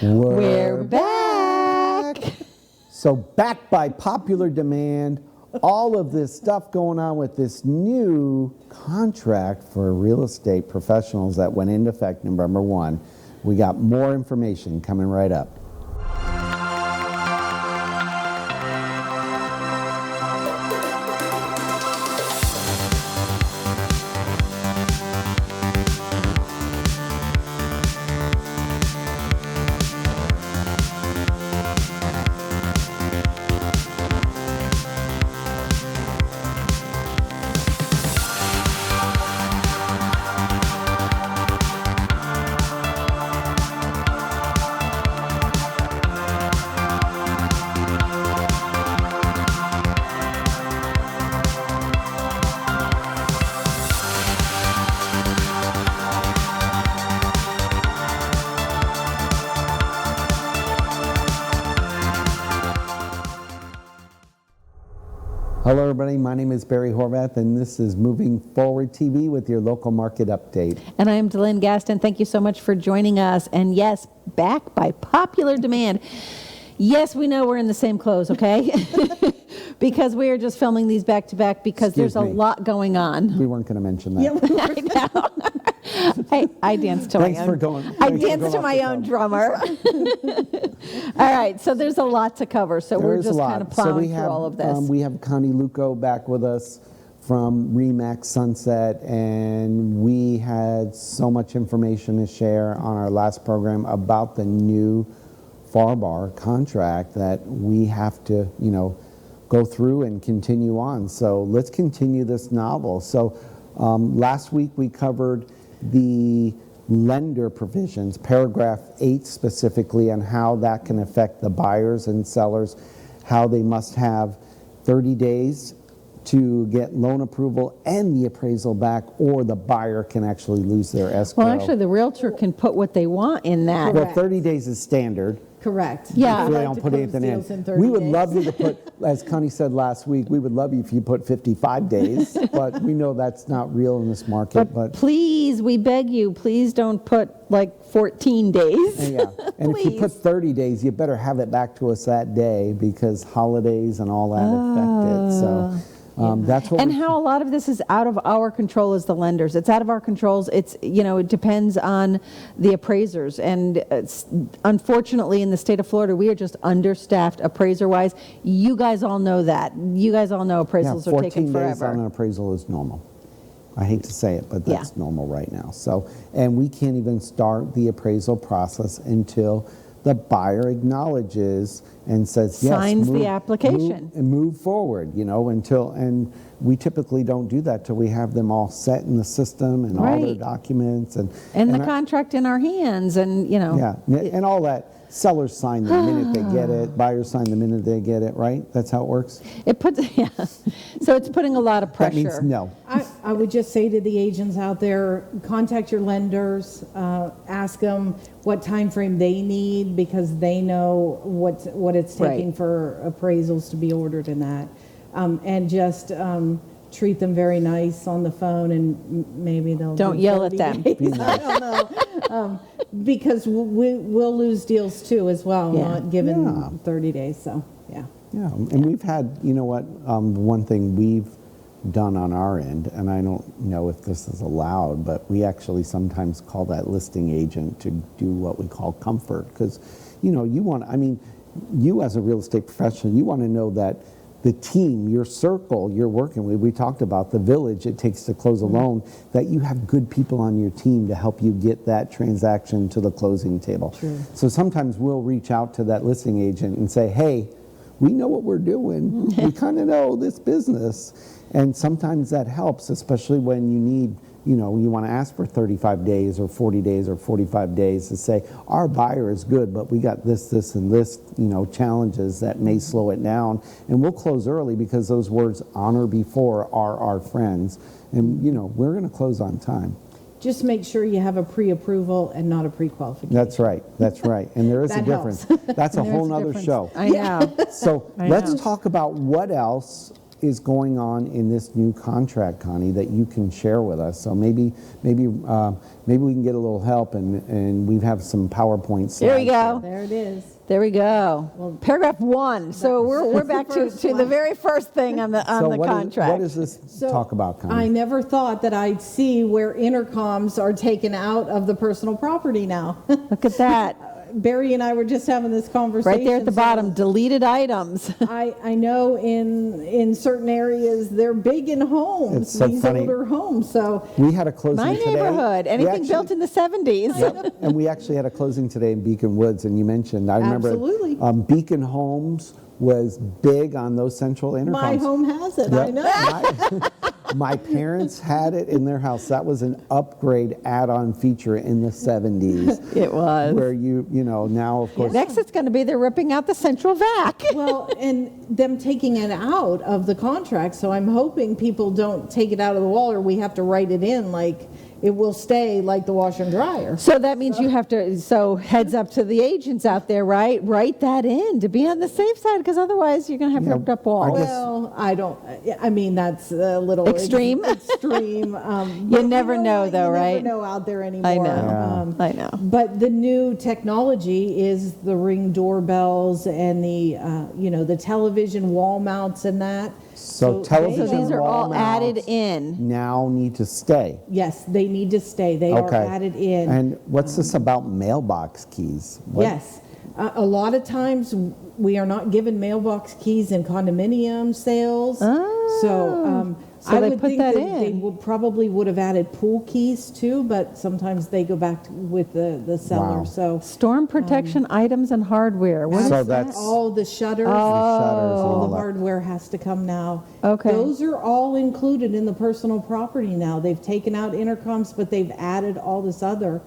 We're back. So back by popular demand, all of this stuff going on with this new contract for real estate professionals that went into effect November 1. We got more information coming right up. Hello everybody, my name is Barry Horvath and this is Moving Forward TV with your local market update. And I am DeLynn Gaston. Thank you so much for joining us. And yes, back by popular demand. Yes, we know we're in the same clothes, okay? Because we are just filming these back to back because there's a lot going on. We weren't going to mention that. I know. I danced to my own. I danced to my own drummer. All right, so there's a lot to cover. So we're just kind of plowing through all of this. We have Connie Luco back with us from Remax Sunset, and we had so much information to share on our last program about the new FAR contract that we have to, go through and continue on. So let's continue this novel. So last week we covered the lender provisions, paragraph 8 specifically, and how that can affect the buyers and sellers, how they must have 30 days to get loan approval and the appraisal back, or the buyer can actually lose their escrow. Well, actually, the realtor can put what they want in that. Well, 30 days is standard. Correct. Yeah. If they don't put anything in. We would love you to put, as Connie said last week, we would love you if you put 55 days, but we know that's not real in this market. But please, we beg you, please don't put like 14 days. Yeah, and if you put 30 days, you better have it back to us that day because holidays and all that affect it. So. That's what how a lot of this is out of our control as the lenders. It's out of our controls. It's, it depends on the appraisers. And unfortunately, in the state of Florida, we are just understaffed appraiser-wise. You guys all know that. You guys all know appraisals are taking forever. 14 days on an appraisal is normal. I hate to say it, but that's normal right now. So, and we can't even start the appraisal process until the buyer acknowledges and says yes, signs the application and move forward, and we typically don't do that till we have them all set in the system and all their documents and the contract in our hands and and all that. Sellers sign the minute they get it, buyers sign the minute they get it, right? That's how it works? It puts, so it's putting a lot of pressure. That means no. I would just say to the agents out there, contact your lenders, ask them what time frame they need because they know what it's taking for appraisals to be ordered in that. And just treat them very nice on the phone and maybe they'll don't yell at them. Be nice. I don't know. Because we'll lose deals too as well, not given 30 days. So, yeah. Yeah, and we've had, one thing we've done on our end, and I don't know if this is allowed, but we actually sometimes call that listing agent to do what we call comfort. Because, you as a real estate professional, you want to know that the team, your circle you're working with, we talked about the village it takes to close a loan, that you have good people on your team to help you get that transaction to the closing table. True. So sometimes we'll reach out to that listing agent and say, hey, we know what we're doing. We kind of know this business. And sometimes that helps, especially when you need, you want to ask for 35 days or 40 days or 45 days to say, our buyer is good, but we got this, and this, challenges that may slow it down. And we'll close early because those words, honor before, are our friends. And, we're going to close on time. Just make sure you have a pre-approval and not a pre-qualification. That's right. And there is a difference. That's a whole nother show. I know. So let's talk about what else is going on in this new contract, Connie, that you can share with us? So maybe we can get a little help, and we have some PowerPoint slides. There we go. There it is. There we go. Paragraph 1. So we're back to the very first thing on the contract. What does this talk about, Connie? I never thought that I'd see where intercoms are taken out of the personal property now. Look at that. Barry and I were just having this conversation. Right there at the so bottom, deleted items. I know in certain areas they're big in homes, It's so these funny. older homes. So We had a closing My today. neighborhood, anything built in the 70s. Yep. And we actually had a closing today in Beacon Woods, and you mentioned, I remember Absolutely. Beacon Homes was big on those central intercoms. my home has it. I Yep. know. My parents had it in their house. That was an upgrade add-on feature in the 70s. It was. Where you know, now of course. Next, it's going to be they're ripping out the central vac. Well, and them taking it out of the contract. So I'm hoping people don't take it out of the wall, or we have to write it in like it will stay like the washer and dryer. So that means you have to, so heads up to the agents out there, right? Write that in to be on the safe side, because otherwise you're going to have Yeah, ripped up walls. Well, I mean, that's a little Extreme? Extreme. You never know, though, right? You never know out there anymore. I know. I know. But the new technology is the Ring doorbells and the, the television wall mounts and that. So television So these are wall all added mounts in. now need to stay. Yes, they need to stay. They are added in. And what's this about mailbox keys? What- Yes. A lot of times we are not given mailbox keys in condominium sales. So So I they would put think that that they in. probably would have added pool keys too, but sometimes they go back with the seller. Wow. So Storm protection items and hardware. What is So that? that's all the shutters, shutters and all all the that. hardware has to come now. Okay. Those are all included in the personal property now. They've taken out intercoms, but they've added all this other.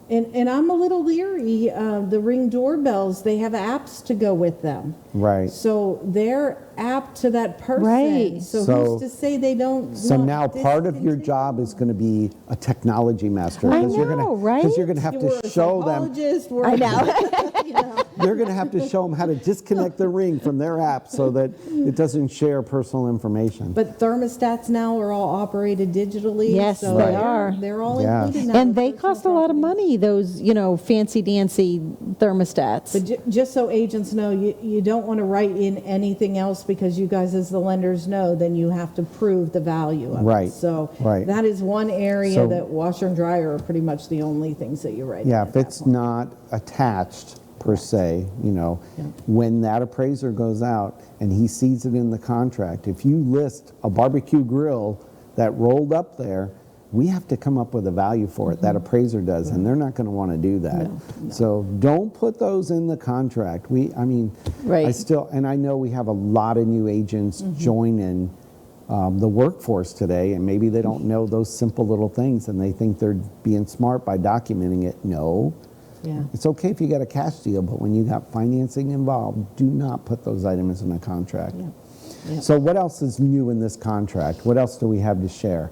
And I'm a little leery. The Ring doorbells, they have apps to go with them. Right. So they're apt to that person. Right. So, So- who's to say they don't? So not now part of your discontinue? job is going to be a technology master. I 'cause you're know, gonna, right? Because you're going to have We're to a show them. psychologist, we're- I know. you know. You're going to have to show them how to disconnect the Ring from their app so that it doesn't share personal information. But thermostats now are all operated digitally. Yes, so they they're- are. They're all Yeah. included now. And in they personal cost a lot of property. money, those, fancy dancy thermostats. But just so agents know, you don't want to write in anything else, because you guys as the lenders know, then you have to prove the value of Right, it. So right. that is one area So- that washer and dryer are pretty much the only things that you write in Yeah, at if that it's point. not attached per se, when that appraiser goes out and he sees it in the contract, if you list a barbecue grill that rolled up there, we have to come up with a value for it. That appraiser does, and they're not going to want to do that. So don't put those in the contract. Right. I still, and I know we have a lot of new agents joining the workforce today, and maybe they don't know those simple little things, and they think they're being smart by documenting it. No. Yeah. It's okay if you got a cash deal, but when you got financing involved, do not put those items in a contract. Yeah. So what else is new in this contract? What else do we have to share?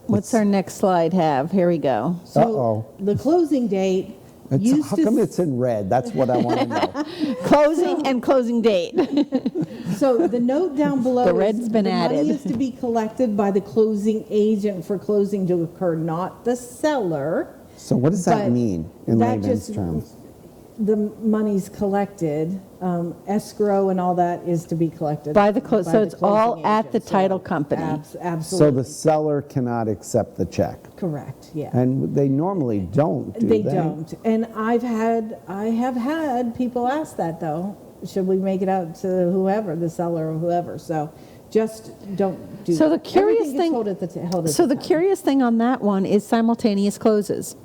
What's our next slide have? Here we go. So Uh-oh. the closing date used How to come it's in red? That's what I want to know. Closing and closing date. So the note down below The is red's been the added. money is to be collected by the closing agent for closing to occur, not the seller. So what does that But mean in that layman's just- terms? The money's collected, escrow and all that is to be collected. By the close, by so the it's all closing at the agent. So title company. So Absolutely. the seller cannot accept the check. Correct, yeah. And they normally don't, do They they? don't. And I have had people ask that though. Should we make it out to whoever, the seller or whoever? So just don't do So the that. curious Everything gets thing- held at So the time. curious thing on that one is simultaneous closes,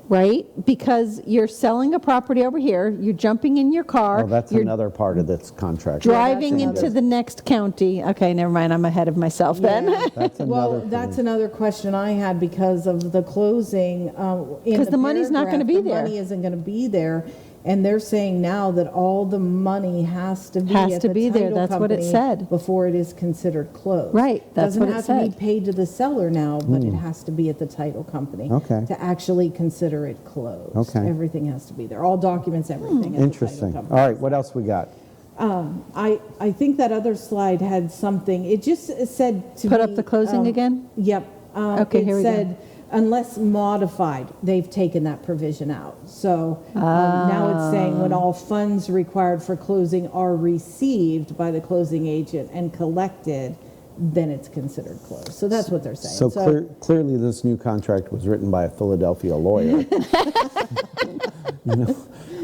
right? Because you're selling a property over here, you're jumping in your car. Well, that's you're another part of this contract. driving that's into another- the next county. Okay, never mind, I'm ahead of myself then. Yeah. That's another Well, thing. that's another question I had because of the closing. Because the money's not gonna be there. The money isn't going to be there. And they're saying now that all the money has to be Has at to the be there. title That's what it company said. before it is considered closed. Right, that's what it Doesn't have to said. be paid to the seller now, but it has to be at the title company. Okay. To actually consider it closed. Okay. Everything has to be there. All documents, everything at the title Interesting. All company. right, what else we got? I think that other slide had something, it just said to Put me, up the closing again? Yep. Okay, here we go. It said, unless modified, they've taken that provision out. So now it's saying when all funds required for closing are received by the closing agent and collected, then it's considered closed. So that's what they're saying. So clearly this new contract was written by a Philadelphia lawyer. You know,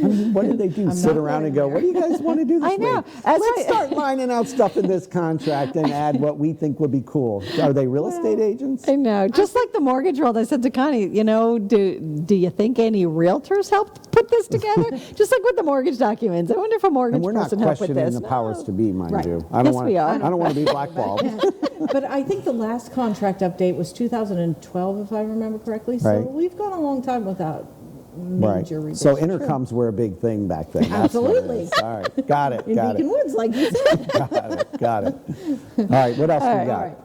I mean, what did they do? Sit around and go, what do you guys want to do this I know. week? That's Let's why- start lining out stuff in this contract and add what we think would be cool. Are they real estate agents? I know. Just like the mortgage world, I said to Connie, you know, do you think any realtors helped put this together? Just like with the mortgage documents. I wonder if a mortgage And we're not person helped with questioning this. the powers to be, mind Right. you. Yes, we are. I don't want to be blackballed. But I think the last contract update was 2012, if I remember correctly. So Right. we've gone a long time without Right. major revisions. So intercoms were a big thing back then. That's what it Absolutely. is. All right. Got it. In Got Beacon it. Woods, like you said. Got it. All right. What else we right. got? All right.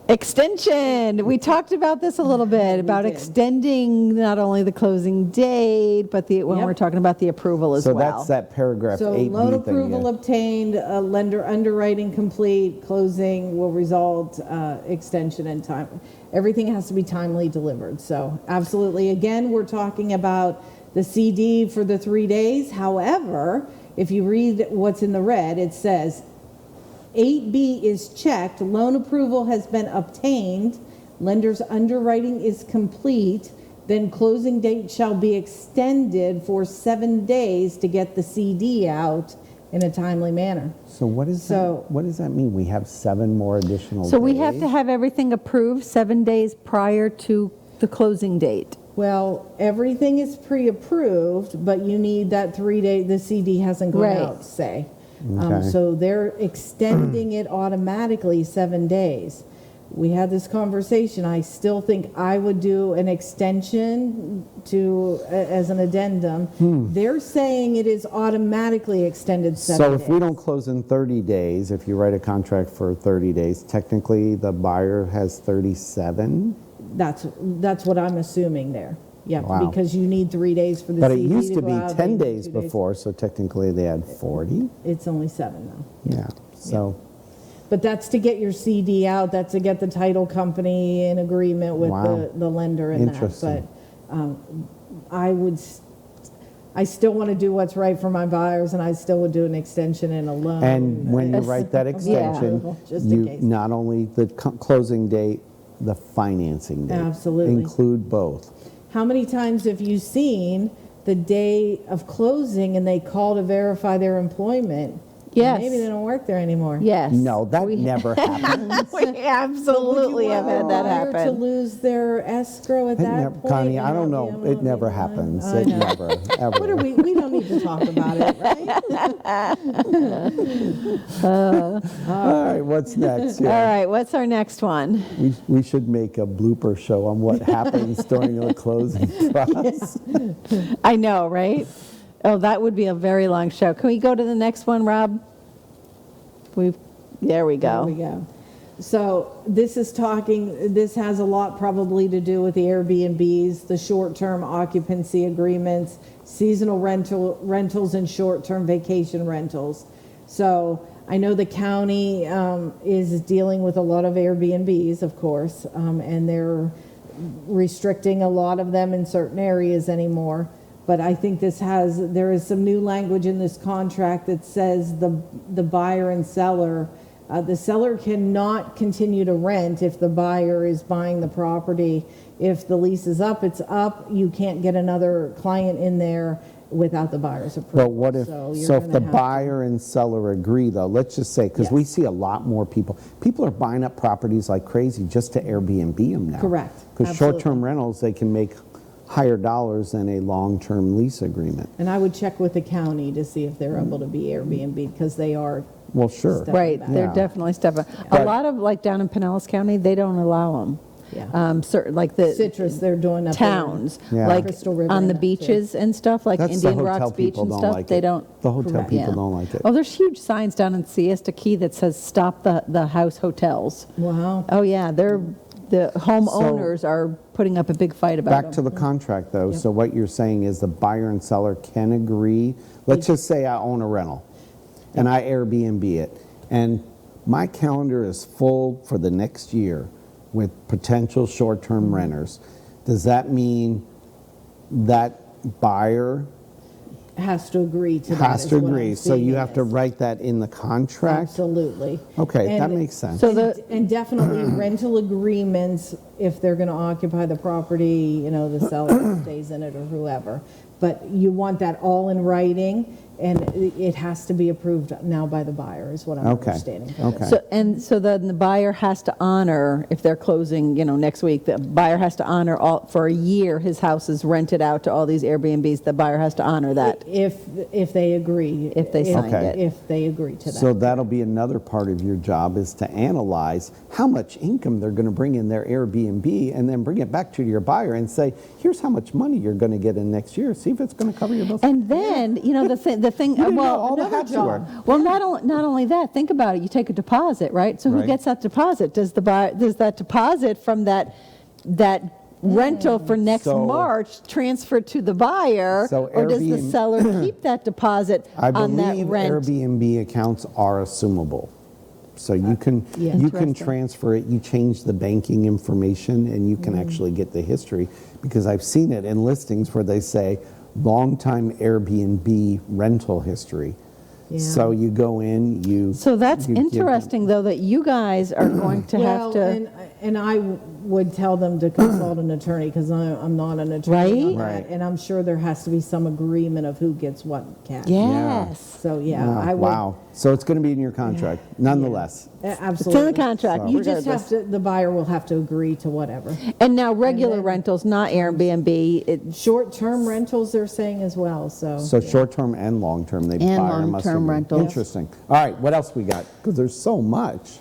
Extension. We talked about this a little bit, about did. extending not only the closing date, but when Yep. we're talking about the approval as So well. that's that paragraph So 8B loan thing. approval yeah. obtained, lender underwriting complete, closing will result, extension and time. Everything has to be timely delivered. So absolutely, again, we're talking about the CD for the 3 days. However, if you read what's in the red, it says 8B is checked, loan approval has been obtained, lender's underwriting is complete, then closing date shall be extended for 7 days to get the CD out in a timely manner. So what is So- that? What does that mean? We have 7 more additional So we days? have to have everything approved 7 days prior to the closing date. Well, everything is pre-approved, but you need that 3 day, the CD hasn't gone Right. out, say. Okay. So they're extending it automatically 7 days. We had this conversation. I still think I would do an extension as an addendum. They're saying it is automatically extended 7 So days. if we don't close in 30 days, if you write a contract for 30 days, technically the buyer has 37? That's what I'm assuming there. Yeah, Wow. because you need 3 days for the But it CD used to go be out, 10 they need days 2 days. before, so technically they had 40? It's only 7 now. Yeah. So, But that's to get your CD out, that's to get the title company in agreement with Wow. the lender and that. Interesting. But I still want to do what's right for my buyers, and I still would do an extension and a loan. and when you as- write that extension, Just in you case. not only the closing date, the financing date. Absolutely. Include both. How many times have you seen the day of closing and they call to verify their employment? Yes. Maybe they don't work there anymore. Yes. No, that never happens. We absolutely have had that Buyer to happen. lose their escrow at It that never, point. Connie, and I don't not know. be able It to never be done? happens. I It know. never, ever. What are we don't need to talk about it, right? All right, what's next? All Yeah. right, what's our next one? We should make a blooper show on what happens during the closing process. I know, right? Oh, that would be a very long show. Can we go to the next one, Rob? There we There we go. go. So this has a lot probably to do with the Airbnbs, the short-term occupancy agreements, seasonal rentals and short-term vacation rentals. So I know the county is dealing with a lot of Airbnbs, of course, and they're restricting a lot of them in certain areas anymore. But I think there is some new language in this contract that says the buyer and seller, the seller cannot continue to rent if the buyer is buying the property. If the lease is up, it's up. You can't get another client in there without the buyer's approval. But what if, So you're so if gonna the have to- buyer and seller agree though, let's just say, because we Yes. see a lot more people are buying up properties like crazy just to Airbnb them now. Correct. Because Absolutely. short-term rentals, they can make higher dollars than a long-term lease agreement. And I would check with the county to see if they're able to be Airbnb, because they are. Well, sure. Step- Right, they're Yeah. definitely stepping. A But- lot of, like down in Pinellas County, they don't allow them. Yeah. Certain, like the Citrus, they're doing up there. towns, Yeah. like Crystal River on and the that, too. beaches and stuff, like That's the Indian hotel Rocks Beach people and don't stuff, like they it. don't. The hotel Correct. people Yeah. don't like it. Oh, there's huge signs down in Siesta Key that says, stop the house hotels. Wow. Oh, yeah, the homeowners are putting up a big fight about Back to them. the contract though, so what you're saying is the buyer and seller can agree. Let's just say I own a rental and I Airbnb it, and my calendar is full for the next year with potential short-term renters, does that mean that buyer Has to agree to that. has is to what I'm agree? So you seeing have it to as. wrait that in the contract? Absolutely. Okay, that And- makes sense. So And definitely rental agreements, if they're going to occupy the property, the seller stays in it or whoever. But you want that all in writing, and it has to be approved now by the buyer, is what I'm Okay, understanding. okay. So then the buyer has to honor, if they're closing, next week, the buyer has to honor for a year, his house is rented out to all these Airbnbs, the buyer has to honor that. If they agree. If they signed Okay. it. If they agree to that. So that'll be another part of your job, is to analyze how much income they're going to bring in their Airbnb, and then bring it back to your buyer and say, here's how much money you're going to get in next year. See if it's going to cover your bills. And then, the thing, didn't know well, all the another hats you wear. job. well, not only that, think about it, you take a deposit, right? So who Right. gets that deposit? Does that deposit from that rental for next So- March transfer to the buyer? So or does the Airbnb seller keep that deposit I on that believe rent? Airbnb accounts are assumable. So you can Interesting. transfer it, you change the banking information, and you can actually get the history, because I've seen it in listings where they say longtime Airbnb rental history. Yeah. So you go in, So that's you give them- interesting, though, that you guys are going to have to, and I would tell them to consult an attorney, because I'm not an attorney on Right? that. Right. And I'm sure there has to be some agreement of who gets what cash. yes. So, yeah, Wow, I would. wow. So it's going to be in your contract, nonetheless. Absolutely. It's in the contract, You just regardless. have to, the buyer will have to agree to whatever. And now regular then- rentals, not Airbnb, Short-term rentals, they're saying as well, so. So yeah. short-term and long-term, they And buyer must long-term agree. rentals. Interesting. All right, what else we got? Because there's so much.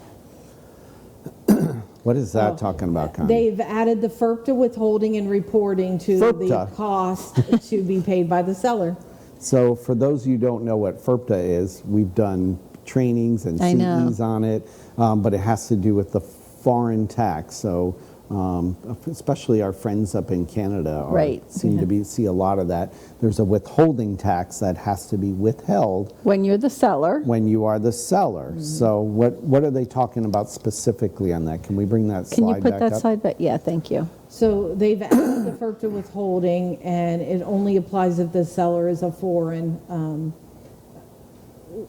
What is that talking about, Connie? They've added the FERPTA withholding and reporting to the FERPTA. cost to be paid by the seller. So for those of you who don't know what FERPTA is, we've done trainings and I know. CEs on it, but it has to do with the foreign tax. So especially our friends up in Canada Right. seem to see a lot of that. There's a withholding tax that has to be withheld when you're the seller. when you are the seller. So what are they talking about specifically on that? Can we bring that Can you slide put back that up? slide back? Yeah, thank you. So they've added the FERPTA withholding, and it only applies if the seller is a foreign.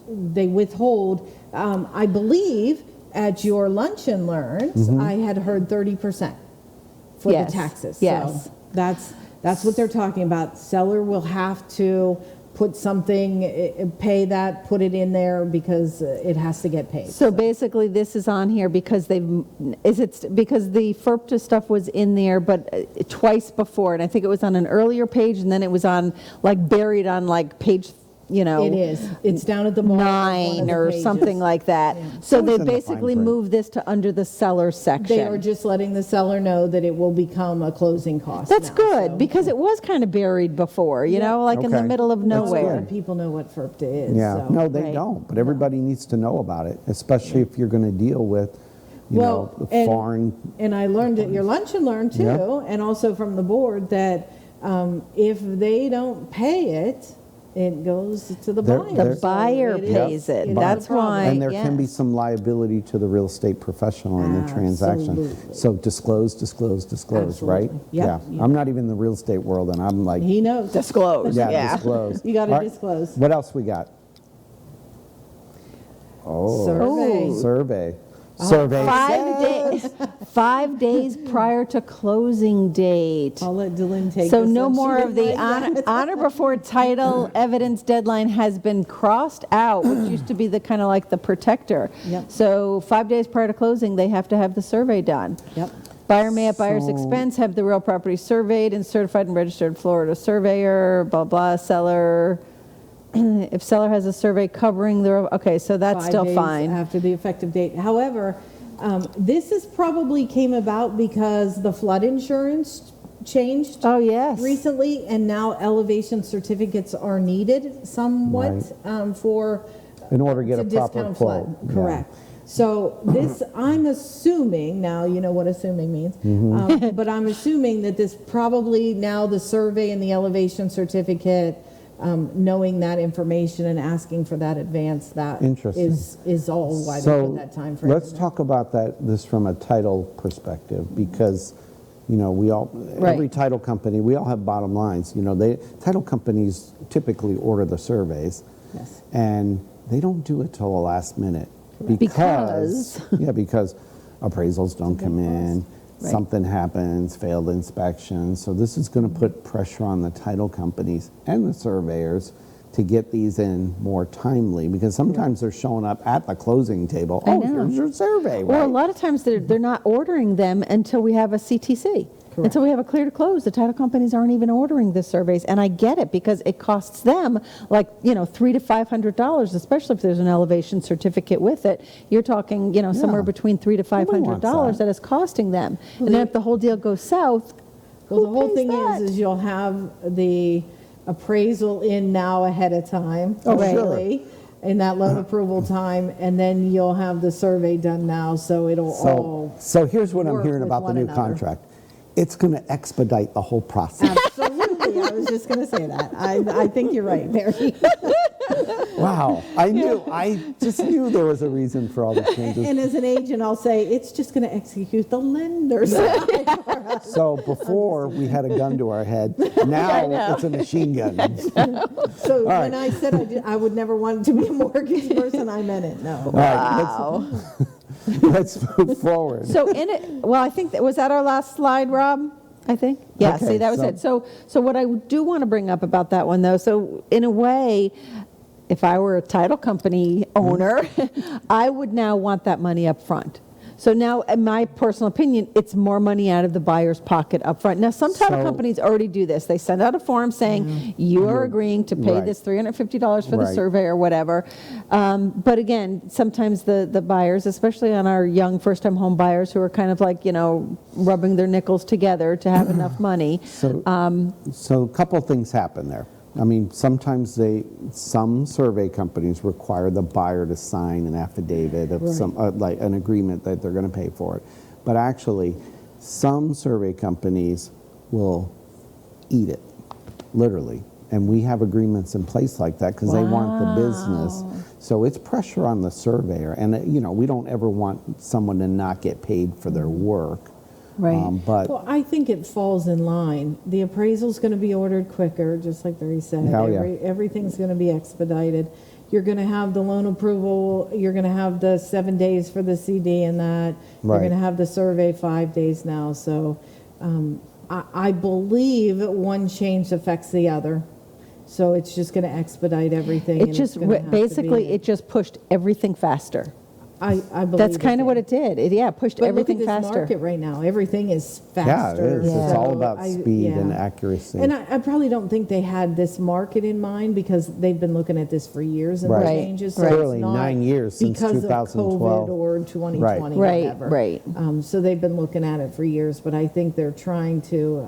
They withhold, I believe, at your lunch and learns, I had heard 30% for Yes, the taxes. yes. So that's what they're talking about. Seller will have to put something, pay that, put it in there, because it has to get paid. So basically, this is on here because because the FERPTA stuff was in there, but twice before, and I think it was on an earlier page, and then it was on, buried on page, It is. It's down at the bottom of one of 9 the or pages. something like that. Yeah. So So they it's in the fine basically print. moved this to under the seller section. They are just letting the seller know that it will become a closing cost That's now, good, so- because it was kind of buried before, in the Okay. middle of That's nowhere. good. People know what FERPTA is. Yeah, so. no, they Right. don't, but everybody needs to know about it, especially if you're going to deal with, Well, the foreign. And I learned at your lunch and learn too, Yeah. and also from the board, that if they don't pay it, it goes to the They're- buyer. they're- The buyer it is- pays it. is a That's problem. why. And there can be yes. some liability to the real estate professional in the transaction. Absolutely. So disclose, right? Absolutely. Yep. Yeah. I'm not even in the real estate world, and I'm like, He knows. Disclose, yeah. disclose. You gotta All right, disclose. What else we got? Oh, Survey. survey. Survey. 5 days prior to closing date. I'll let DeLynn take So this no one. She more of the didn't like that. honor before title evidence deadline has been crossed out, which used to be the kind of like the protector. Yep. So 5 days prior to closing, they have to have the survey done. Yep. Buyer may, at buyer's So- expense, have the real property surveyed and certified and registered Florida surveyor, blah, blah, seller. If seller has a survey covering the, okay, so that's 5 still days fine. after the effective date. However, this is probably came about because the flood insurance changed Oh, yes. recently, and now elevation certificates are needed somewhat for In order to get a discount proper flood. quote. Yeah. Correct. So this, I'm assuming, now you know what assuming means, but I'm assuming that this probably now the survey and the elevation certificate knowing that information and asking for that advance, that Interesting. is all why they So put that time frame. let's talk about this from a title perspective, because we all, every title company, we all have bottom lines. Title companies typically order the surveys, Yes. and they don't do it till the last minute Because because appraisals don't come in, something happens, failed inspection. So this is going to put pressure on the title companies and the surveyors to get these in more timely, because sometimes they're showing up at the closing table. I Oh, know. here's your survey. Well, a Right? lot of times they're not ordering them until we have a CTC. Until we have a clear to close. The title companies aren't even ordering the surveys, and I get it because it costs them like $300 to $500, especially if there's an elevation certificate with it. You're talking somewhere between $300 to $500 that is costing them, and then if the whole deal goes south, Well, the who whole pays thing that? is you'll have the appraisal in now ahead of time. Oh, sure. hopefully, in that loan approval time, and then you'll have the survey done now, so it'll all. So here's what I'm work hearing with about the one new another. contract. It's going to expedite the whole process. Absolutely, I was just going to say that. I think you're right, Mary. Wow. I just knew there was a reason for all the changes. And as an agent, I'll say it's just going to execute the lender's. So before we had a gun to our head, now it's a machine gun. So when I said I would never want to be a mortgage person, I meant it. No. All right, let's move forward. So I think was that our last slide, Rob? I think. Yeah. Okay, see, that was it. So what I do want to bring up about that one, though. So in a way, if I were a title company owner, I would now want that money up front. So now, in my personal opinion, it's more money out of the buyer's pocket up front. Now, some title companies already do this. They send out a form saying, you are agreeing to pay this $350 for the survey or whatever. But again, sometimes the buyers, especially on our young first-time home buyers who are kind of like, rubbing their nickels together to have enough money. So a couple things happen there. I mean, sometimes some survey companies require the buyer to sign an affidavit of some, like an agreement that they're going to pay for it. But actually, some survey companies will eat it, literally. And we have agreements in place like that because they want the business. So it's pressure on the surveyor. And, we don't ever want someone to not get paid for their work. Right. But Well, I think it falls in line. The appraisal's going to be ordered quicker, just like Barry said. Oh, yeah. Everything's going to be expedited. You're going to have the loan approval. You're going to have the 7 days for the CD and that. You're Right. going to have the survey 5 days now. So I believe one change affects the other. So it's just going to expedite everything. It just basically it just pushed everything faster. I believe That's kind of what it did. It pushed But everything look at this faster. market right now. Everything is yeah, it faster. is. It's all So about speed and accuracy. And I probably don't think they had this market in mind because they've been looking at this for years and Right. the Right. changes. So Clearly, it's not 9 years since because 2012. of COVID or 2020, Right, whatever. right. So they've been looking at it for years, but I think they're trying to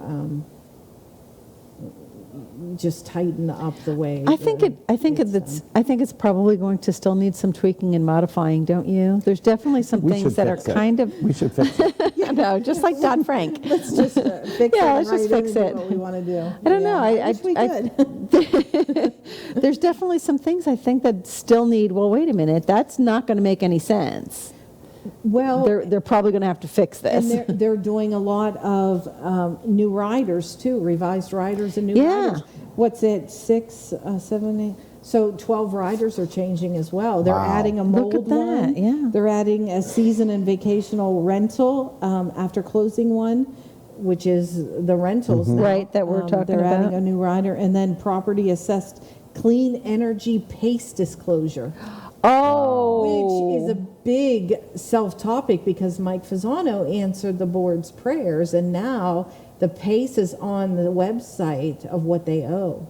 just tighten up the way. I think it's probably going to still need some tweaking and modifying, don't you? There's definitely some We things should that are fix it. kind of We should fix it. no, just like Dodd-Frank. Let's just fix Yeah, it. let's just right fix in and it. do what we want to do. I don't know. I wish we could. There's definitely some things I think that still need. Well, wait a minute. That's not going to make any sense. Well, They're probably going to have to fix this. and they're doing a lot of new riders too, revised riders and new Yeah. riders. What's it, 6, 7, 8? So 12 riders are changing as well. They're Wow. adding a Look mold at that, one. yeah. They're adding a season and vacational rental after closing one, which is the rentals now. Right, that we're talking They're adding about. a new rider, and then property assessed clean energy PACE disclosure. Oh, Which is a big self-topic because Mike Fasano answered the board's prayers, and now the PACE is on the website of what they owe.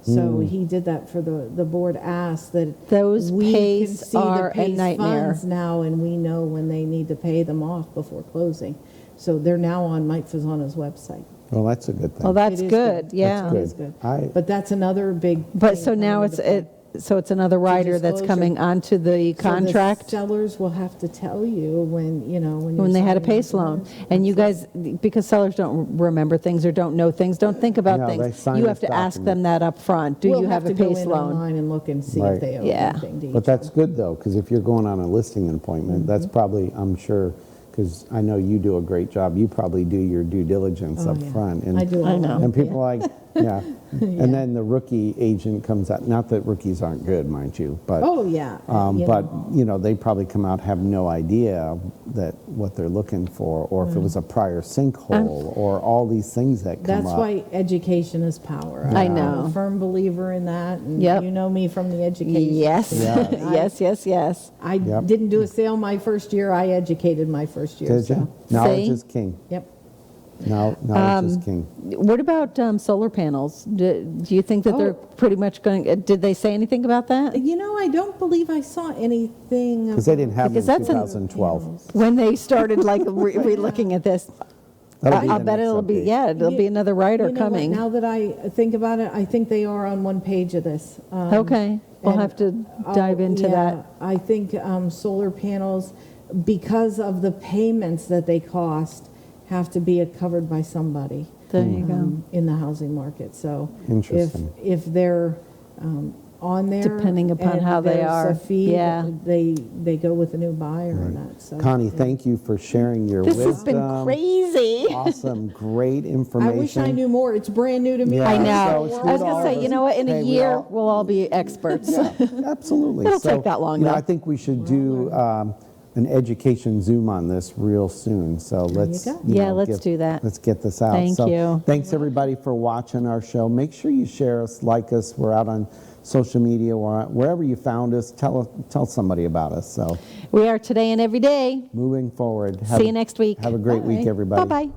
So he did that for the board asked that Those we PACE can see are the a PACE nightmare. funds now, and we know when they need to pay them off before closing. So they're now on Mike Fasano's website. Well, that's a good thing. well, that's It is good. good. Yeah. That's It is good. I- But that's another big. But thing so now coming it's into play. so it's another rider that's disclosure. coming onto the So contract? the sellers will have to tell you when, you know, when you're When they had a signing PACE loan. agreements. And you guys, because sellers don't remember things or don't know things, don't think about No, they things. sign You this have to ask document. them that up front. Do We'll you have a to go PACE in loan? online and look and see Right. if they owe Yeah. anything to each But that's other. good though, because if you're going on a listing appointment, that's probably, I'm sure, because I know you do a great job, you probably do your due diligence Oh, up yeah. front. I do. I know. And people are like, yeah. And then the rookie agent comes out, not that rookies aren't good, mind you, but. Oh, yeah. You But, know. you know, they probably come out, have no idea that what they're looking for, or if it was a prior sinkhole, or all these things that come up. That's why education is power. I I'm know. a firm believer in that. And Yep. you know me from the education. Yes, Yes. yes. I Yep. didn't do a sale my first year. I educated my first year. Did you? So. Knowledge See? is king. Yep. Knowledge is king. What about solar panels? Do you think that they're pretty much going, did they say anything about that? You know, I don't believe I saw anything. Because they didn't have them in Because that's an- 2012. When they started like re-looking at this, That'll be I'll the bet next it'll be, update. yeah, it'll be another rider You know what, coming. now that I think about it, I think they are on one page of this. Okay, we'll and have to dive into yeah, that. I think solar panels, because of the payments that they cost, have to be covered by somebody There you go. in the housing market. So Interesting. if they're on there, Depending upon and how they there's are, a fee, yeah. they go with a new buyer and that. So Connie, yeah. thank you for sharing your This wisdom. has been crazy. Awesome, great I information. wish I knew more. It's brand new to me. Yeah. I So know. it's I was good going to all say, of you us. know what, in Hey, a we year, all- we'll all be experts. Yeah, absolutely. It'll take that long, You know, though. I think we should do an education Zoom on this real soon. So let's go. Yeah, let's do that. Let's get this out. Thank So you. Thanks everybody for watching our show. Make sure you share us, like us. We're out on social media or wherever you found us. Tell somebody about us. So We are today and every day. moving forward. See you next week. Have a great week, everybody. Bye-bye.